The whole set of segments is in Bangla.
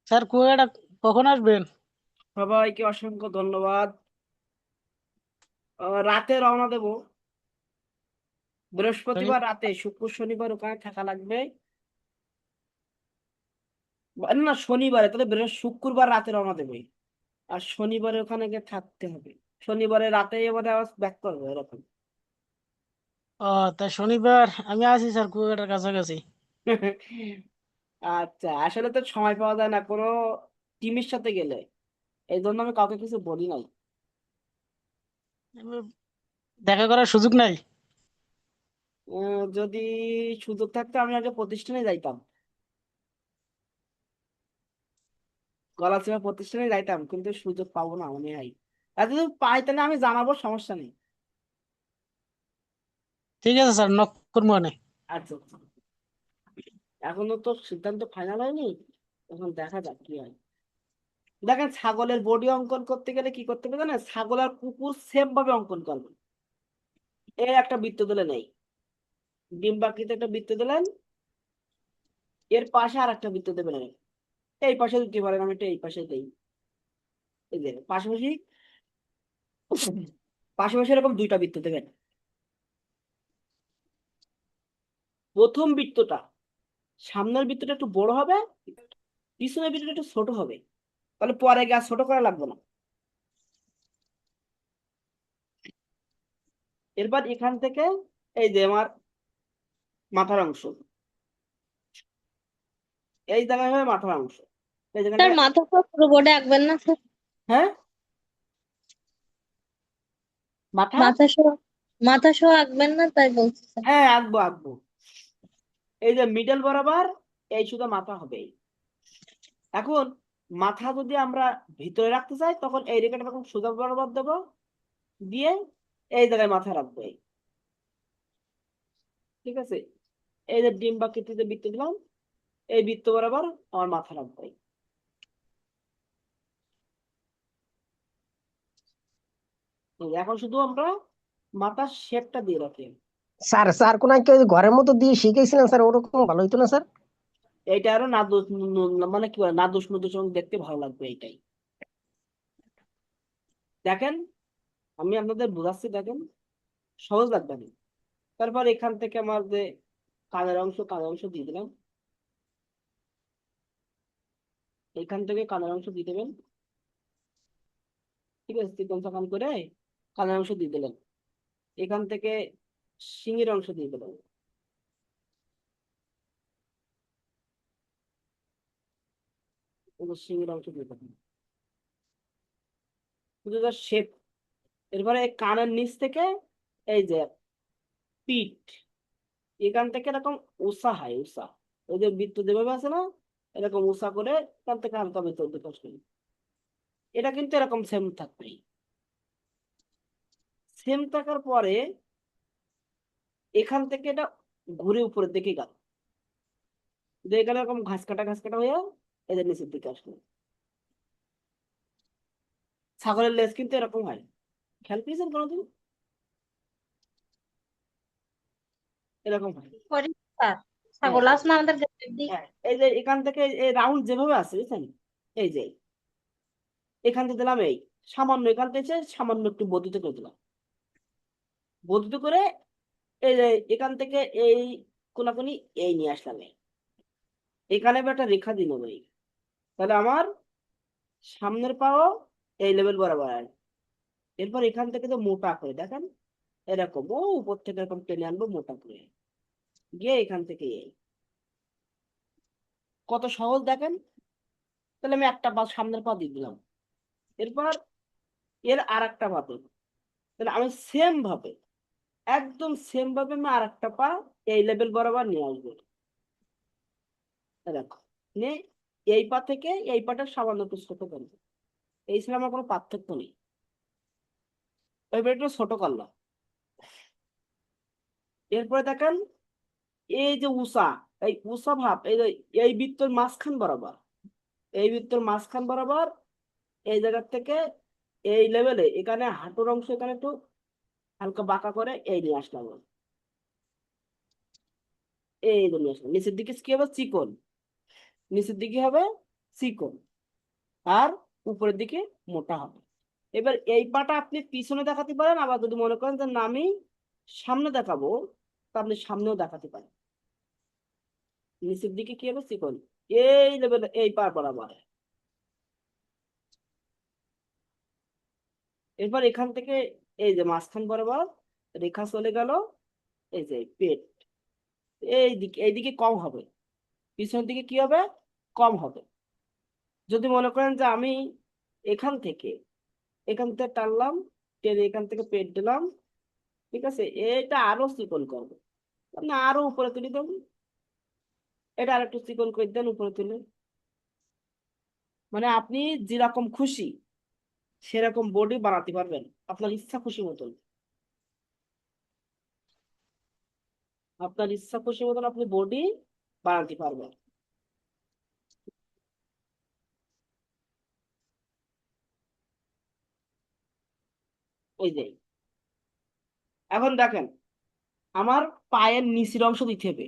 স্যার কুয়াকাটা কখন আসবেন? সবাইকে অসংখ্য ধন্যবাদ। রাতে রওনা দেব। বৃহস্পতিবার রাতে, শুক্র শনিবার ওখানে থাকা লাগবে। না, শনিবারে তাহলে শুক্রবার রাতে রওনা দেবে। আর শনিবারে ওখানে গিয়ে থাকতে হবে। শনিবারে রাতে এবার আবার ব্যাক করবো এরকম। ও, তা শনিবার আমি আছি স্যার কুয়াকাটার কাছাকাছি। আচ্ছা, আসলে তো সময় পাওয়া যায় না কোনো টিমের সাথে গেলে। এই জন্য আমি কাউকে কিছু বলি নাই। আমি দেখা করার সুযোগ নাই। যদি সুযোগ থাকতো আমি আগে প্রতিষ্ঠানে যাইতাম। গলাচিপা প্রতিষ্ঠানে যাইতাম, কিন্তু সুযোগ পাবো না মনে হয়। আর যদি পাই তাহলে আমি জানাবো, সমস্যা নেই। ঠিক আছে স্যার, নক করবো অনেক। আচ্ছা আচ্ছা। এখনো তো সিদ্ধান্ত ফাইনাল হয়নি। এখন দেখা যাক কি হয়। দেখেন, ছাগলের বডি অঙ্কন করতে গেলে কি করতে হবে জানেন? ছাগল আর কুকুর সেম ভাবে অঙ্কন করবেন। এই একটা বৃত্ত দিলে নেই, ডিম্বাকৃতি একটা বৃত্ত দিলেন, এর পাশে আর একটা বৃত্ত দেবেন। এই পাশে দিতে পারেন, আমি এটা এই পাশে দিই। এই যে পাশাপাশি, পাশাপাশি এরকম দুইটা বৃত্ত দেবেন। প্রথম বৃত্তটা, সামনের বৃত্তটা একটু বড় হবে, পিছনের বৃত্তটা একটু ছোট হবে। তাহলে পরে গাছ ছোট করা লাগবে না। এরপর এখান থেকে এই যে আমার মাথার অংশ, এই জায়গায় হবে মাথার অংশ, এই স্যার জায়গাটা। মাথা তো পুরো বোর্ডে আঁকবেন না স্যার? হ্যাঁ, মাথা। মাথা সহ, মাথা সহ আঁকবেন না তাই বলছি স্যার। হ্যাঁ, আঁকবো আঁকবো। এই যে মিডল বরাবর, এই শুধু মাথা হবে। এখন মাথা যদি আমরা ভিতরে রাখতে চাই, তখন এই রেখাটা এরকম সোজা বরাবর দেবো, দিয়ে এই জায়গায় মাথা রাখবো ঠিক আছে। এই যে ডিম্বাকৃতিতে বৃত্ত দিলাম, এই বৃত্ত বরাবর আমার মাথা রাখবো এখন শুধু আমরা মাথার শেপটা দিয়ে রাখি। স্যার স্যার কোন একটা ওই ঘরের মতো দিয়ে শিখেছিলেন স্যার, ওরকম ভালো হইতো না স্যার? এইটা আরো নাদুস মানে কি বলে, নাদুস নুদুস এবং দেখতে ভালো লাগবে এইটাই। দেখেন, আমি আপনাদের বোঝাচ্ছি, দেখেন সহজ লাগবে না। তারপর এখান থেকে আমার যে কানের অংশ দিয়ে দিলাম। এখান থেকে কানের অংশ দিয়ে দেবেন। ঠিক আছে, চিকন চাকান করে কানের অংশ দিয়ে দিলেন। এখান থেকে শিঙের অংশ দিয়ে দিলেন। শিঙের অংশ দিয়ে দিলেন, শুধু শেপ। এরপরে এই কানের নিচ থেকে এই যে পিঠ, এখান থেকে এরকম উষা হয়, উষা। ওই যে বৃত্ত যেভাবে আছে না, এরকম উষা করে এখান থেকে হালকা ভেতর দিকে আসবে। এটা কিন্তু এরকম সেম থাকবে। সেম থাকার পরে এখান থেকে এটা ঘুরে উপরের দিকে গেল, দিয়ে গেলে এরকম ঘাস কাটা হয়ে এদের নিচের দিকে আসবে। ছাগলের লেজ কিন্তু এরকম হয়, খেয়াল পেয়েছেন কোনোদিন? এরকম হয়। করি স্যার, হ্যাঁ, ছাগল আছে না আমাদের গ্রামের দিক? হ্যাঁ, এই যে এখান থেকে এই রাউন্ড যেভাবে আছে বুঝছেন, এই যে এখান থেকে দিলাম, এই সামান্য এখান থেকে সামান্য একটু বর্ধিত করে দিলাম। বর্ধিত করে এই যে এখান থেকে এই কোনাকুনি এই নিয়ে আসলাম এখানে আমি একটা রেখা দিন ভাই। তাহলে আমার সামনের পাও এই লেভেল বরাবর আসবে। এরপর এখান থেকে তো মোটা করে দেখেন, এরকম ও উপর থেকে এরকম টেনে আনবো মোটা করে, গিয়ে এখান থেকে এই। কত সহজ দেখেন। তাহলে আমি একটা পা, সামনের পা দিয়ে দিলাম। এরপর এর আর একটা পা দেব। তাহলে আমি সেম ভাবে, একদম সেম ভাবে আমি আর একটা পা এই লেভেল বরাবর নিয়ে আসবো। দেখো, নিয়ে এই পা থেকে এই পাটা সামান্য একটু ছোট করবো। এই ছিল আমার কোনো পার্থক্য নেই। এবার একটু ছোট করলাম। এরপরে দেখেন, এই যে উষা, এই উষা ভাব এই যে এই বৃত্তের মাঝখান বরাবর, এই বৃত্তের মাঝখান বরাবর এই জায়গা থেকে এই লেভেলে এখানে হাঁটুর অংশ এখানে একটু হালকা বাঁকা করে এই নিয়ে আসলাম। এই যে নিয়ে আসলাম, নিচের দিকে কি হবে? চিকন। নিচের দিকে হবে চিকন, আর উপরের দিকে মোটা হবে। এবার এই পাটা আপনি পিছনে দেখাতে পারেন, আবার যদি মনে করেন যে না আমি সামনে দেখাবো, তা আপনি সামনেও দেখাতে পারেন। নিচের দিকে কি হবে? চিকন, এই লেভেল, এই পা বরাবর। এরপর এখান থেকে এই যে মাঝখান বরাবর রেখা চলে গেল, এই যে পেট, এইদিকে কম হবে, পিছনের দিকে কি হবে? কম হবে। যদি মনে করেন যে আমি এখান থেকে টানলাম, টেনে এখান থেকে পেট দিলাম, ঠিক আছে, এটা আরো চিকন করবো, আপনি আরো উপরে তুলে দেবেন, এটা আর একটু চিকন করে দেন উপরে তুলে। মানে আপনি যেরকম খুশি সেরকম বডি বানাতে পারবেন, আপনার ইচ্ছা খুশি মতন। আপনার ইচ্ছা খুশি মতন আপনি বডি বানাতে পারবেন। ওই যে এখন দেখেন, আমার পায়ের নিচের অংশ দিতে হবে।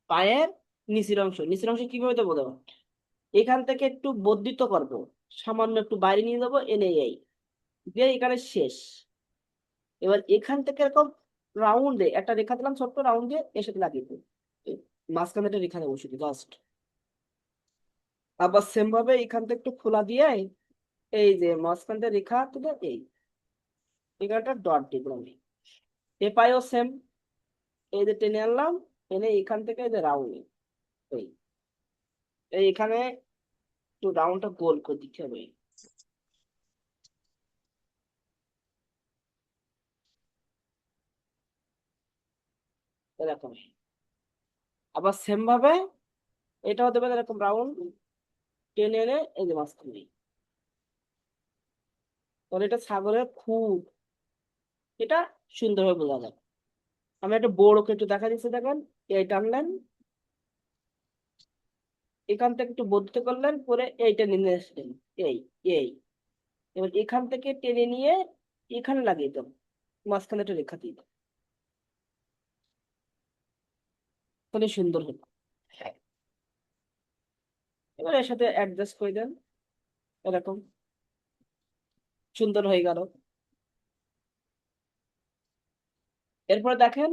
পায়ের নিচের অংশ কিভাবে দেবো? দেবো এখান থেকে একটু বর্ধিত করব, সামান্য একটু বাইরে নিয়ে যাবো, এনে এই দিয়ে এখানে শেষ। এবার এখান থেকে এরকম রাউন্ডে একটা রেখা দিলাম, ছোট্ট রাউন্ড দিয়ে এর সাথে লাগিয়ে দেবো। এই মাঝখানে একটা রেখা দেবো শুধু জাস্ট। আবার সেম ভাবে এখান থেকে একটু খোলা দিয়ে এই যে মাঝখান থেকে রেখা তুলে এই এখানটা ডট দিলাম। এ পায়েও সেম, এই যে টেনে আনলাম, এনে এখান থেকে এই যে রাউন্ড, এই এখানে একটু রাউন্ডটা গোল করে দিতে হবে এরকম। আবার সেম ভাবে এটাও দেবেন এরকম রাউন্ড, টেনে এনে এই যে মাঝখানে, তাহলে এটা ছাগলের খুব, এটা সুন্দরভাবে বোঝা যায়। আমি একটা বড়কে একটু দেখা দিচ্ছি, দেখেন, এই টানলেন, এখান থেকে একটু বর্ধিত করলেন, পরে এইটা নিয়ে আসলেন, এই এই এবার এখান থেকে টেনে নিয়ে এখানে লাগিয়ে দেব, মাঝখানে একটা রেখা দিয়ে দেব, তাহলে সুন্দর হলো। এবার এর সাথে অ্যাডজাস্ট করে দেন, এরকম সুন্দর হয়ে গেল। এরপরে দেখেন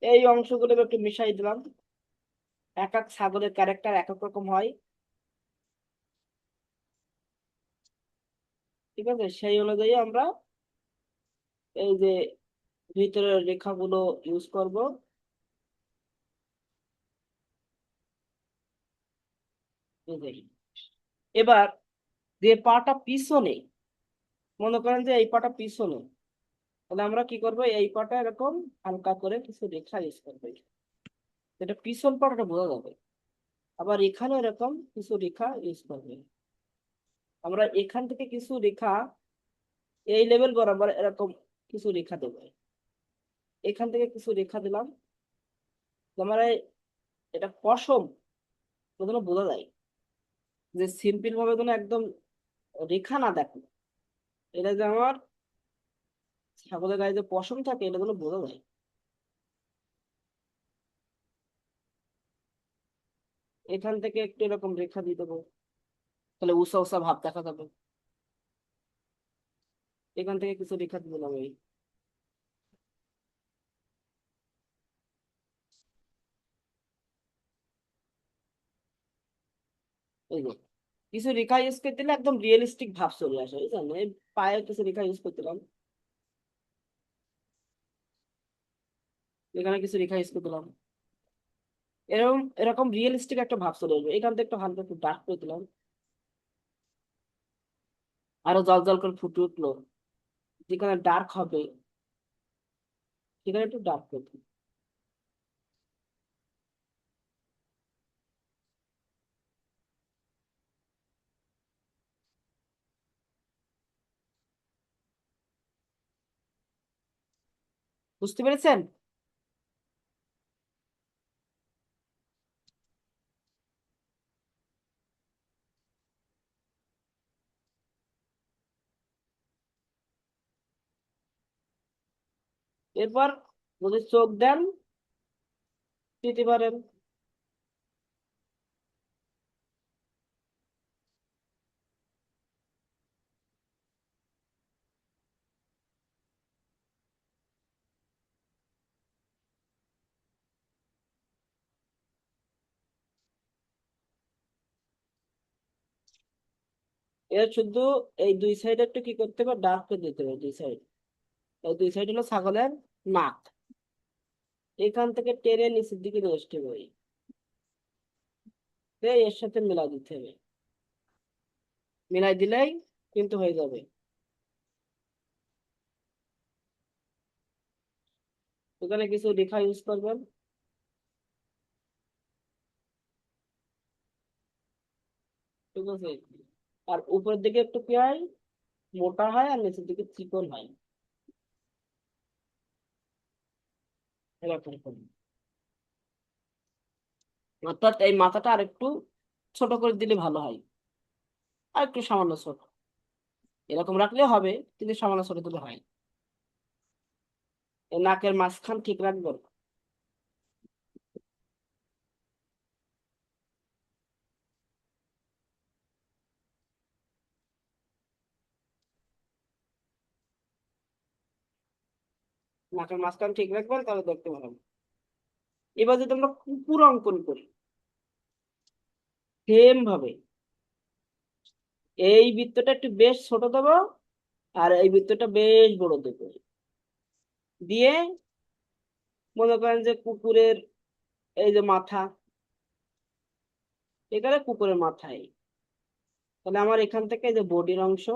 এই অংশগুলো একটু মিশাই দিলাম, এক এক ছাগলের ক্যারেক্টার এক এক রকম হয়, ঠিক আছে, সেই অনুযায়ী আমরা এই যে ভিতরের রেখাগুলো ইউজ করব। এই যে এবার যে পাটা পিছনে, মনে করেন যে এই পাটা পিছনে, তাহলে আমরা কি করব? এই পাটা এরকম হালকা করে কিছু রেখা ইউজ করবো, এটা পিছন পাটাটা বোঝা যাবে। আবার এখানে এরকম কিছু রেখা ইউজ করবে, আমরা এখান থেকে কিছু রেখা এই লেভেল বরাবর এরকম কিছু রেখা দেবো, এখান থেকে কিছু রেখা দিলাম, আমরা এটা পশম যেন বোঝা যায়, যে সিম্পল ভাবে যেন একদম রেখা না দেখো, এটা যে আমার ছাগলের গায়ে যে পশম থাকে এটা যেন বোঝা যায়। এখান থেকে একটু এরকম রেখা দিয়ে দেবো, তাহলে উষা উষা ভাব দেখা যাবে। এখান থেকে কিছু রেখা দিয়ে দিলাম, এই যে কিছু রেখা ইউজ করতে দিলে একদম রিয়েলিস্টিক ভাব চলে আসে, বুঝছেন? এই পায়ে কিছু রেখা ইউজ করতেলাম, এখানে কিছু রেখা ইউজ করতেলাম, এরকম এরকম রিয়েলিস্টিক একটা ভাব চলে আসবে। এখান থেকে একটু হালকা একটু ডার্ক করে দিলাম, আরো জল জল করে ফুটে উঠলো, যেখানে ডার্ক হবে সেখানে একটু ডার্ক করে দিলাম। বুঝতে পেরেছেন? এরপর যদি চোখ দেন দিতে পারেন, এর শুধু এই দুই সাইড একটু কি করতে হবে, ডার্ক করে দিতে হবে দুই সাইড। এই দুই সাইড হলো ছাগলের নাক। এখান থেকে টেনে নিচের দিকে নিয়ে আসতে হবে, এর সাথে মিলাই দিতে হবে। মিলাই দিলেই কিন্তু হয়ে যাবে। ওখানে কিছু রেখা ইউজ করবেন। ঠিক আছে, আর উপরের দিকে একটু কি হয়, মোটা হয়, আর নিচের দিকে চিকন হয়, এরকম করে। অর্থাৎ এই মাথাটা আর একটু ছোট করে দিলে ভালো হয়, আর একটু সামান্য ছোট। এরকম রাখলে হবে, কিন্তু সামান্য ছোট দিলে হয়। এই নাকের মাঝখান ঠিক রাখবেন। নাকের মাঝখান ঠিক রাখবেন, তাহলে দেখতে ভালো হবে। এবার যদি আমরা কুকুর অঙ্কন করি, সেম ভাবে এই বৃত্তটা একটু বেশ ছোট দেবো, আর এই বৃত্তটা বেশ বড় দেবো, দিয়ে মনে করেন যে কুকুরের এই যে মাথা, এখানে কুকুরের মাথায়, তাহলে আমার এখান থেকে এই যে বডির অংশ,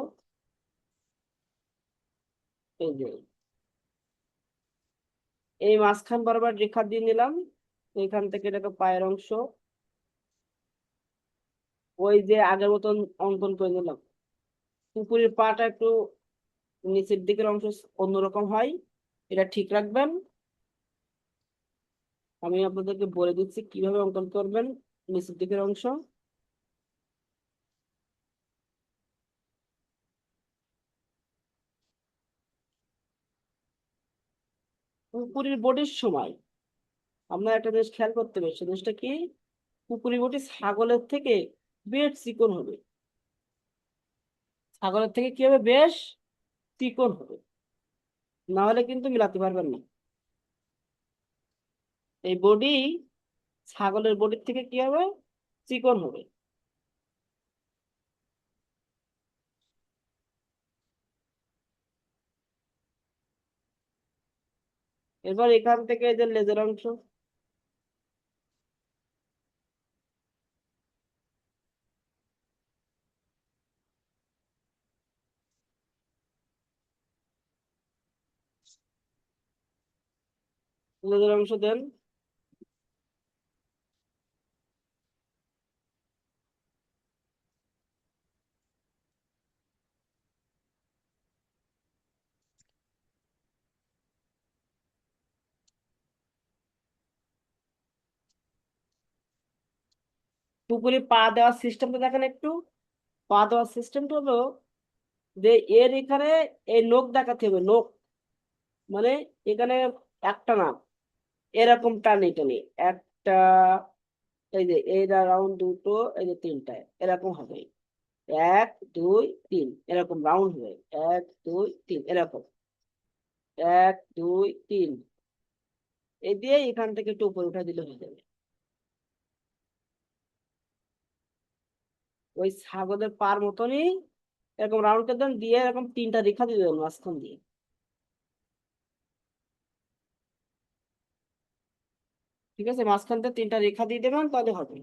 এই যে এই মাঝখান বরাবর রেখা দিয়ে নিলাম, এখান থেকে এটাকে পায়ের অংশ, ওই যে আগের মতন অঙ্কন করে নিলাম। কুকুরের পাটা একটু নিচের দিকের অংশ অন্যরকম হয়, এটা ঠিক রাখবেন। আমি আপনাদেরকে বলে দিচ্ছি কিভাবে অঙ্কন করবেন নিচের দিকের অংশ। কুকুরের বডির সময় আপনার একটা জিনিস খেয়াল করতে হবে, সে জিনিসটা কি, কুকুরের বডি ছাগলের থেকে বেশ চিকন হবে। ছাগলের থেকে কি হবে, বেশ চিকন হবে, না হলে কিন্তু মিলাতে পারবেন না। এই বডি ছাগলের বডির থেকে কি হবে, চিকন হবে। এবার এখান থেকে এই যে লেজের অংশ, লেজের অংশ দেন। কুকুরের পা দেওয়ার সিস্টেমটা দেখেন একটু। পা দেওয়ার সিস্টেমটা হলো যে এর এখানে এই নখ দেখাতে হবে, নখ মানে এখানে একটা না, এরকম টানে টানে একটা, এই যে এই রাউন্ড দুটো, এই যে তিনটা, এরকম হবে। এক দুই তিন, এরকম রাউন্ড হবে। এক দুই তিন, এরকম এক দুই তিন, এই দিয়ে এখান থেকে একটু উপরে উঠা দিলে হয়ে যাবে। ওই ছাগলের পার মতনই এরকম রাউন্ড করে দেন, দিয়ে এরকম তিনটা রেখা দিয়ে দেবেন মাঝখান দিয়ে। ঠিক আছে, মাঝখান থেকে তিনটা রেখা দিয়ে দেবেন, তাহলে হবে।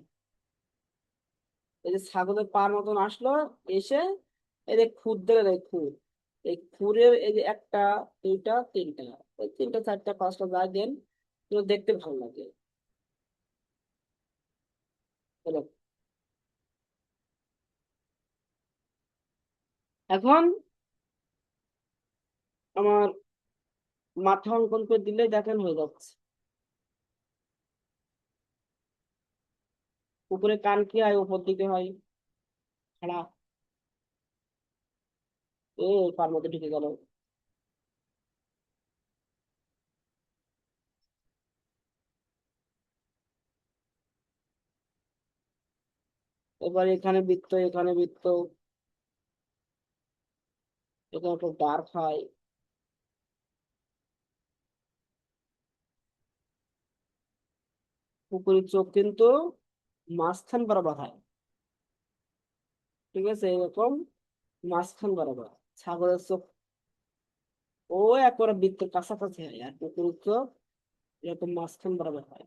এই যে ছাগলের পার মতন আসলো, এসে এই যে খুর দেবেন, এই খুর, এই খুরের এই যে একটা দুইটা তিনটা, এই তিনটা চারটা পাঁচটা যা দেন, তো দেখতে ভালো লাগে। এরকম। এখন আমার মাথা অঙ্কন করে দিলে দেখেন হয়ে যাচ্ছে। উপরে কান কি হয়, উপর দিকে হয় খাড়া, এ পার মধ্যে ঢুকে গেল। এবার এখানে বৃত্ত, এখানে বৃত্ত, এখানে একটু ডার্ক হয়। পুকুরের চোখ কিন্তু মাঝখান বরাবর হয়। ঠিক আছে, এরকম মাঝখান বরাবর। ছাগলের চোখ ও একবারে বৃত্তের কাছাকাছি হয়, আর কুকুরের চোখ এরকম মাঝখান বরাবর হয়।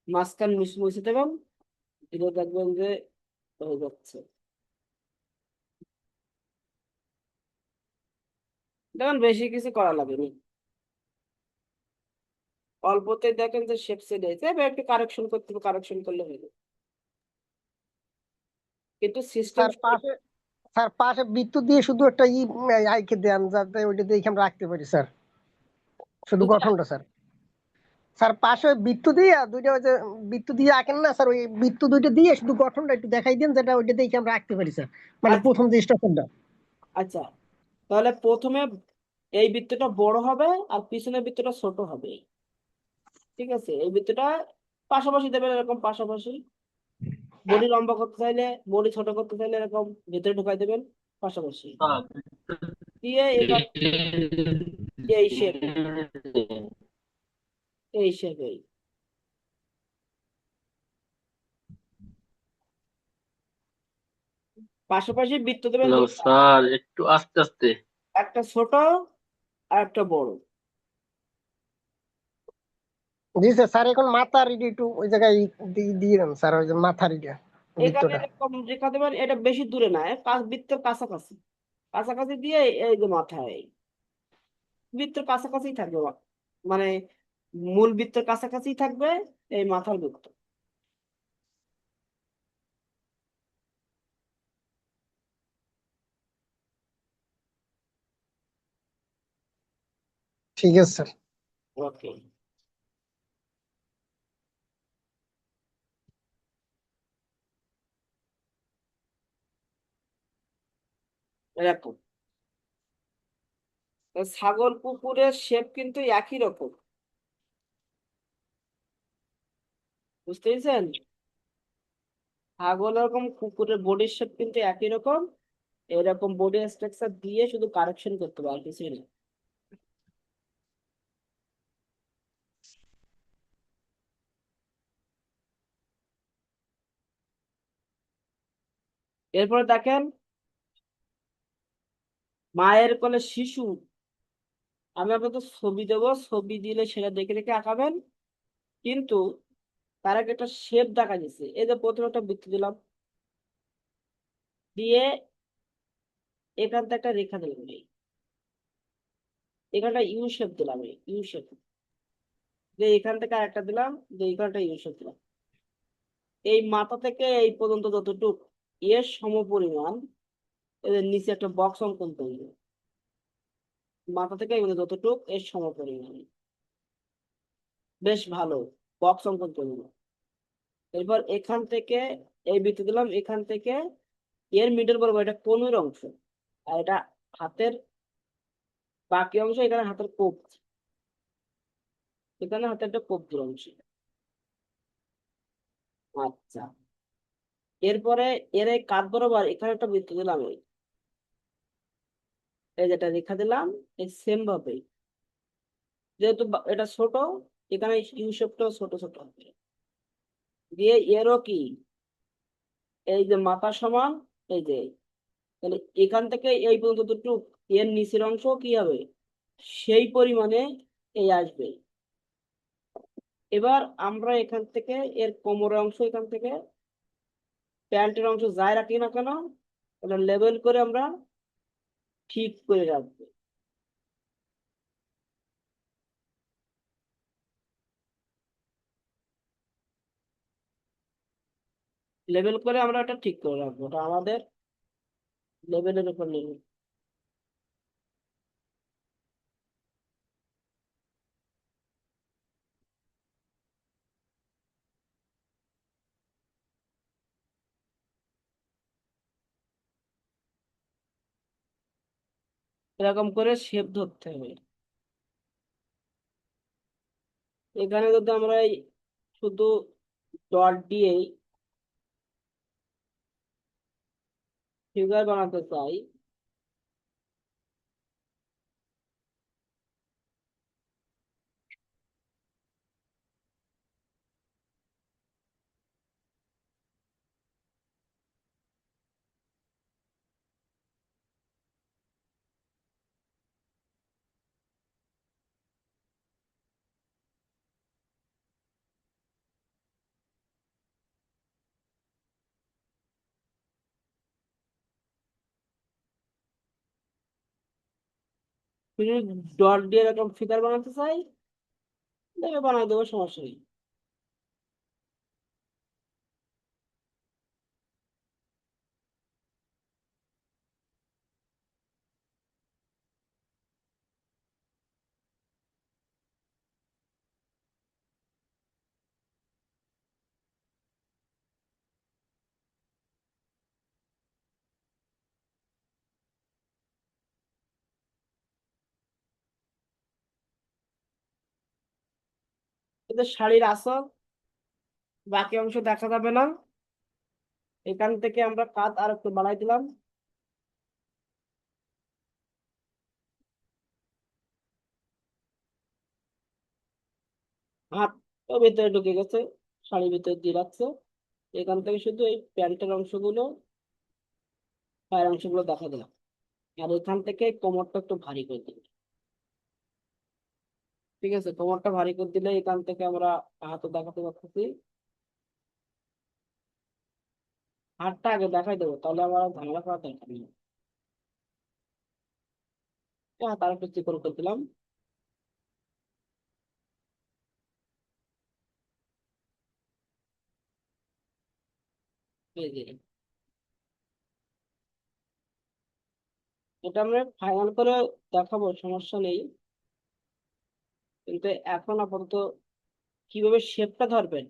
মাঝখান মুছে দেবেন, ধীরে দেখবেন যে হয়ে যাচ্ছে। দেখুন বেশি কিছু করা লাগেনি, অল্পতে দেখেন যে শেপ সেট হয়েছে, এবার একটু কারেকশন করতে হবে, কারেকশন করলে হয়ে যাবে। কিন্তু সিস্টেম স্যার পাশে বৃত্ত দিয়ে শুধু একটা আইকে দেন যাতে ওইটা দেখে আমরা রাখতে পারি স্যার, শুধু গঠনটা স্যার। স্যার পাশে ওই বৃত্ত দিয়ে দুইটা ওই যে বৃত্ত দিয়ে আঁকেন না স্যার, ওই বৃত্ত দুইটা দিয়ে শুধু গঠনটা একটু দেখাই দেন যেটা ওইটা দেখে আমরা রাখতে পারি স্যার, মানে আচ্ছা প্রথম যে স্টেশনটা। আচ্ছা, তাহলে প্রথমে এই বৃত্তটা বড় হবে আর পিছনের বৃত্তটা ছোট হবে। ঠিক আছে, এই বৃত্তটা পাশাপাশি দেবেন, এরকম পাশাপাশি। বডি লম্বা করতে চাইলে, বডি ছোট করতে চাইলে এরকম ভিতরে ঢুকাই দেবেন পাশাপাশি, দিয়ে এবার এই শেপে, এই শেপে পাশাপাশি বৃত্ত দেবেন হ্যালো দুইটা, স্যার, একটু আস্তে আস্তে। একটা ছোট আর একটা বড়। জি স্যার। স্যার এখন মাথার ইডি একটু ওই জায়গায় দিয়ে দেন স্যার, ওই যে মাথার ইডি এখানে বৃত্তটা। এরকম রেখা দেবেন, এটা বেশি দূরে না, বৃত্তের কাছাকাছি, কাছাকাছি দিয়ে এই যে মাথায়, বৃত্তের কাছাকাছি থাকবে, মানে মূল বৃত্তের কাছাকাছি থাকবে এই মাথার বৃত্ত। ঠিক আছে স্যার। ওকে, এরকম। তো ছাগল কুকুরের শেপ কিন্তু একই রকম, বুঝতে পেরেছেন? ছাগল এরকম, কুকুরের বডির শেপ কিন্তু একই রকম। এরকম বডি স্ট্রাকচার দিয়ে শুধু কারেকশন করতে হবে, আর কিছুই না। এরপরে দেখেন, মায়ের কোলে শিশু, আমি আপনাকে ছবি দেবো, ছবি দিলে সেটা দেখে দেখে আঁকাবেন। কিন্তু তার আগে একটা শেপ দেখা যাচ্ছে, এই যে প্রথমে একটা বৃত্ত দিলাম, দিয়ে এখান থেকে একটা রেখা দিলাম, এখানটা ইউ শেপ দিলাম, ইউ শেপ দিয়ে এখান থেকে আরেকটা দিলাম, দিয়ে এখানটা ইউ শেপ দিলাম। এই মাথা থেকে এই পর্যন্ত যতটুক এর সমপরিমাণ, এদের নিচে একটা বক্স অঙ্কন করবো, মাথা থেকে এগুলো যতটুক এর সমপরিমাণ, বেশ ভালো বক্স অঙ্কন করবো। এরপর এখান থেকে এই বৃত্ত দিলাম, এখান থেকে এর মিডল বরাবর এটা কনুইয়ের অংশ, আর এটা হাতের বাকি অংশ, এখানে হাতের কোপ, এখানে হাতের একটা কবজির অংশ। আচ্ছা, এরপরে এর এই কাঁধ বরাবর এখানে একটা বৃত্ত দিলাম, এই যেটা রেখা দিলাম, এই সেম ভাবে, যেহেতু এটা ছোট, এখানে ইউ শেপটাও ছোট ছোট হবে। দিয়ে এরও কি, এই যে মাথা সমান, এই যে, তাহলে এখান থেকে এই পর্যন্ত যতটুক এর নিচের অংশ কি হবে, সেই পরিমাণে এই আসবে। এবার আমরা এখান থেকে এর কোমরের অংশ, এখান থেকে প্যান্টের অংশ যাই রাখি না কেন, ওটা লেবেল করে আমরা ঠিক করে রাখবো। লেবেল করে আমরা এটা ঠিক করে রাখবো, ওটা আমাদের লেভেলের উপর নির্ভর। এরকম করে শেপ ধরতে হবে। এখানে যদি আমরা এই শুধু ডট দিয়েই ফিগার বানাতে চাই, যদি ডট দিয়ে এরকম ফিগার বানাতে চাই দেখে বানাই দেবো, সমস্যা নেই। কিন্তু শাড়ির আঁচল বাকি অংশ দেখা যাবে না, এখান থেকে আমরা কাত আর একটু বাড়াই দিলাম। হাত ভিতরে ঢুকে গেছে, শাড়ির ভিতরে দিয়ে রাখছে। এখান থেকে শুধু এই প্যান্টের অংশগুলো, পায়ের অংশগুলো দেখা দিলাম। আর এখান থেকে কোমরটা একটু ভারী করে দিলাম। ঠিক আছে, কোমরটা ভারী করে দিলে এখান থেকে আমরা হাতও দেখাতে পারতেছি। হাতটা আগে দেখাই দেবো, তাহলে আমার আর ঝামেলা করার দরকার নেই। তার একটু চিকন করে দিলাম। এই যে এটা আমরা ফাইনাল করে দেখাবো, সমস্যা নেই। কিন্তু এখন আপাতত কিভাবে শেপটা ধরবেন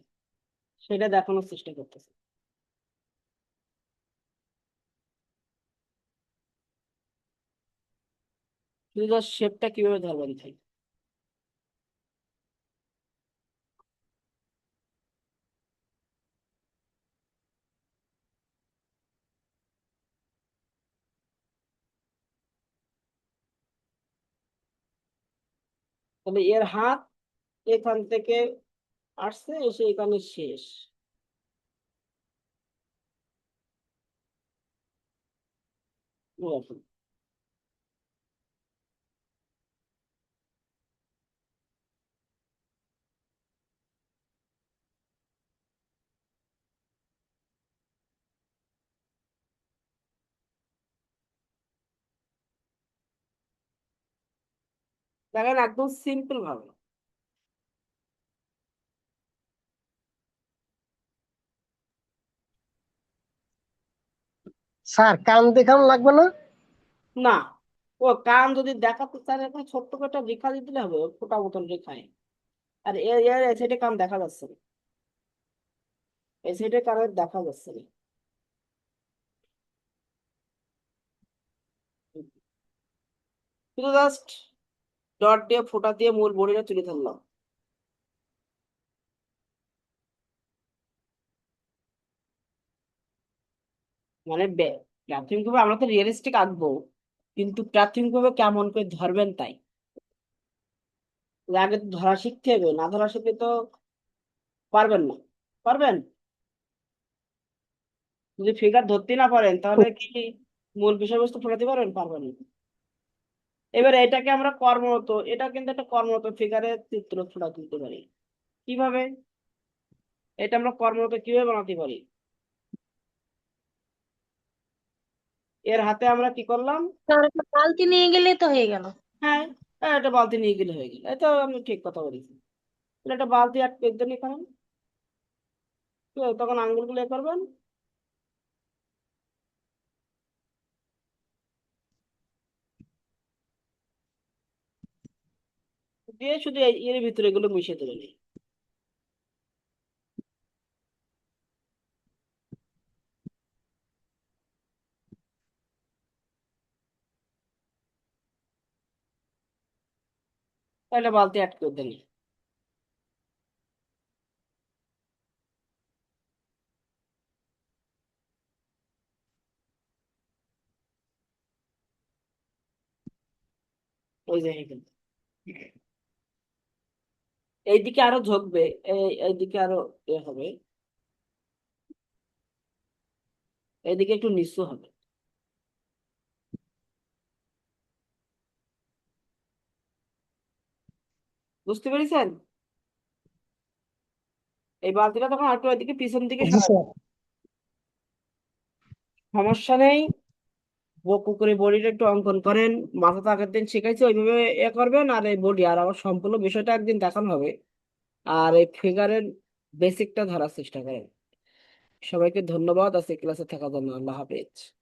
সেটা দেখানোর চেষ্টা করতেছি। শুধু জাস্ট শেপটা কিভাবে ধরবেন তাই। তাহলে এর হাত এখান থেকে আসছে, এসে এখানে শেষ। এরকম। দেখেন একদম সিম্পল ভাবে। স্যার কান দেখানো লাগবে না? না, ও কান যদি দেখাতে চান এখন ছোট্ট করে একটা রেখা দিয়ে দিলে হবে, ওই ফোঁটা মতন রেখায়। আর এর এর এই সাইডে কান দেখা যাচ্ছে না, এই সাইডে কানের দেখা যাচ্ছে না। শুধু জাস্ট ডট দিয়ে ফোঁটা দিয়ে মূল বডিটা তুলে ধরলাম। মানে প্রাথমিকভাবে আমরা তো রিয়েলিস্টিক আঁকবো, কিন্তু প্রাথমিকভাবে কেমন করে ধরবেন তাই। আগে তো ধরা শিখতে হবে, না ধরা শিখলে তো পারবেন না। পারবেন? যদি ফিগার ধরতে না পারেন তাহলে কি মূল বিষয়বস্তু ফোটাতে পারবেন? পারবেন না। এবার এটাকে আমরা কর্মরত, এটা কিন্তু একটা কর্মরত ফিগারের চিত্র ফোটা তুলতে পারি। কিভাবে? এটা আমরা কর্মরত কিভাবে বানাতে পারি? এর হাতে আমরা কি করলাম? তার একটা বালতি নিয়ে গেলেই তো হয়ে গেল। হ্যাঁ, একটা বালতি নিয়ে গেলে হয়ে গেল, এটা আমি ঠিক কথা বলেছি। তাহলে একটা বালতি আর পেজ দিয়ে করেন, তখন আঙ্গুলগুলো এ করবেন, দিয়ে শুধু এর ভিতরে এগুলো মিশিয়ে দেবেন। তাহলে বালতি অ্যাড করে দেন। ওই যে এখানে। এইদিকে আরো ঝুঁকবে, এইদিকে আরো এ হবে, এইদিকে একটু নিচু হবে। বুঝতে পেরেছেন? এই বালতিটা তখন একটু ওইদিকে পিছন দিকে জি সরাই, স্যার। সমস্যা নেই। কুকুরের বডিটা একটু অঙ্কন করেন, মাথা তো আগের দিন শিখাইছি ওইভাবে এ করবেন, আর এই বডি আর আমার সম্পূর্ণ বিষয়টা একদিন দেখানো হবে, আর এই ফিগারের বেসিকটা ধরার চেষ্টা করেন। সবাইকে ধন্যবাদ আজকে ক্লাসে থাকার জন্য। আল্লাহ হাফেজ।